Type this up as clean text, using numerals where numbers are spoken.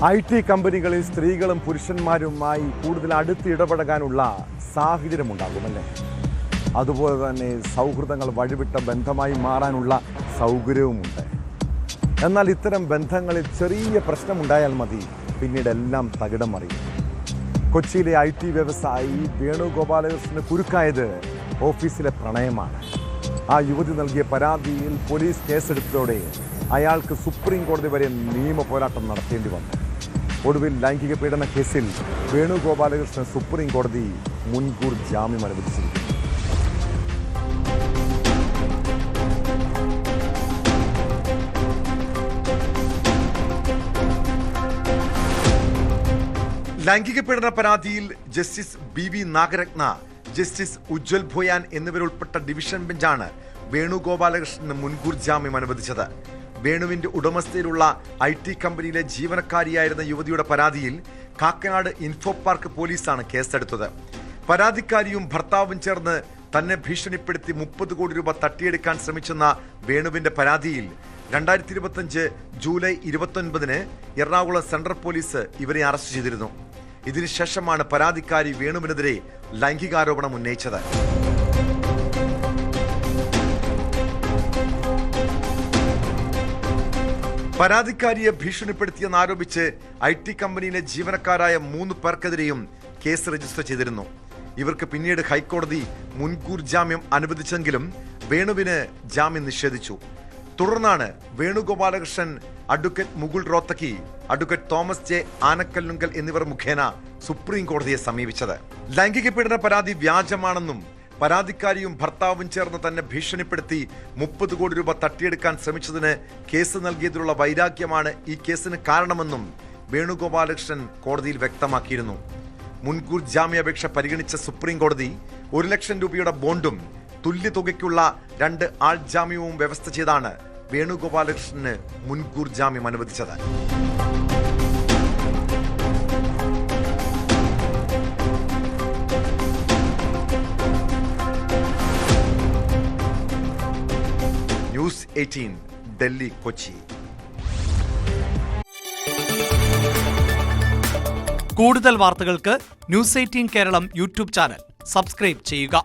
IT കമ്പനികളിൽ സ്ത്രീകളും പുരുഷന്മാരുമായി കൂടുതൽ അടുത്ത് ഇടപഴകാനുള്ള സാഹചര്യമുണ്ടാകുമല്ലേ? അതുപോലെ തന്നെ സൗഹൃദങ്ങൾ വഴിവിട്ട ബന്ധമായി മാറാനുള്ള സൗകര്യവുമുണ്ട്. എന്നാൽ ഇത്തരം ബന്ധങ്ങളിൽ ചെറിയ പ്രശ്നമുണ്ടായാൽ മതി, പിന്നീട് എല്ലാം തകിടം മറിയും. കൊച്ചിയിലെ IT വ്യവസായി വേണുഗോപാലകൃഷ്ണന് കുരുക്കായത് ഓഫീസിലെ പ്രണയമാണ്. ആ യുവതി നൽകിയ പരാതിയിൽ പോലീസ് കേസെടുത്തതോടെ അയാൾക്ക് സുപ്രീം കോടതി വരെ നിയമ പോരാട്ടം നടത്തേണ്ടി വന്നു. ഒടുവിൽ ലൈംഗിക പീഡന കേസിൽ വേണുഗോപാലകൃഷ്ണൻ സുപ്രീം കോടതി മുൻകൂർ ജാമ്യം അനുവദിച്ചിരിക്കുന്നു. ലൈംഗിക പീഡന പരാതിയിൽ justice BV Nagarathna, justice Ujjal Bhuyan എന്നിവരുൾപ്പെട്ട ഡിവിഷൻ ബെഞ്ചാണ് വേണുഗോപാലകൃഷ്ണന് മുൻകൂർ ജാമ്യം അനുവദിച്ചത്. വേണുവിന്റെ ഉടമസ്ഥയിലുള്ള IT കമ്പനിയിലെ ജീവനക്കാരിയായിരുന്ന യുവതിയുടെ പരാതിയിൽ കാക്കനാട് ഇൻഫോ പാർക്ക് പോലീസാണ് കേസെടുത്തത്. പരാതിക്കാരിയും ഭർത്താവും ചേർന്ന് തന്നെ ഭീഷണിപ്പെടുത്തി 30 കോടി രൂപ തട്ടിയെടുക്കാൻ ശ്രമിച്ചെന്ന വേണുവിന്റെ പരാതിയിൽ 2025 ജൂലൈ 29 എറണാകുളം സെൻട്രൽ പോലീസ് ഇവരെ അറസ്റ്റ് ചെയ്തിരുന്നു. ഇതിനുശേഷമാണ് പരാതിക്കാരി വേണുവിനെതിരെ ലൈംഗികാരോപണം ഉന്നയിച്ചത്. പരാതിക്കാരിയെ ഭീഷണിപ്പെടുത്തിയെന്നാരോപിച്ച് IT കമ്പനിയിലെ ജീവനക്കാരായ 3 പേർക്കെതിരെയും കേസ് രജിസ്റ്റർ ചെയ്തിരുന്നു. ഇവർക്ക് പിന്നീട് ഹൈക്കോടതി മുൻകൂർ ജാമ്യം അനുവദിച്ചെങ്കിലും വേണുവിന് ജാമ്യം നിഷേധിച്ചു. തുടർന്നാണ് വേണുഗോപാലകൃഷ്ണൻ advocate Mukul Rohatgi, advocate Thomas J Anakkallunkal എന്നിവർ മുഖേന സുപ്രീം കോടതിയെ സമീപിച്ചത്. ലൈംഗിക പീഡന പരാതി വ്യാജമാണെന്നും പരാതിക്കാരിയും ഭർത്താവും ചേർന്ന് തന്നെ ഭീഷണിപ്പെടുത്തി 30 കോടി രൂപ തട്ടിയെടുക്കാൻ ശ്രമിച്ചതിന് കേസ് നൽകിയതിലുള്ള വൈരാഗ്യമാണ് ഈ കേസിന് കാരണമെന്നും വേണുഗോപാലകൃഷ്ണൻ കോടതിയിൽ വ്യക്തമാക്കിയിരുന്നു. മുൻകൂർ ജാമ്യാപേക്ഷ പരിഗണിച്ച സുപ്രീം കോടതി 1 ലക്ഷം രൂപയുടെ ബോണ്ടും തുല്യ തുകയ്ക്കുള്ള 2 ആൾ ജാമ്യവും വ്യവസ്ഥ ചെയ്താണ് വേണുഗോപാലകൃഷ്ണന് മുൻകൂർ ജാമ്യം അനുവദിച്ചത്. ന്യൂസ് 18 ഡൽഹി, കൊച്ചി. കൂടുതൽ വാർത്തകൾക്ക് news 18 Keralam YouTube channel subscribe ചെയ്യുക.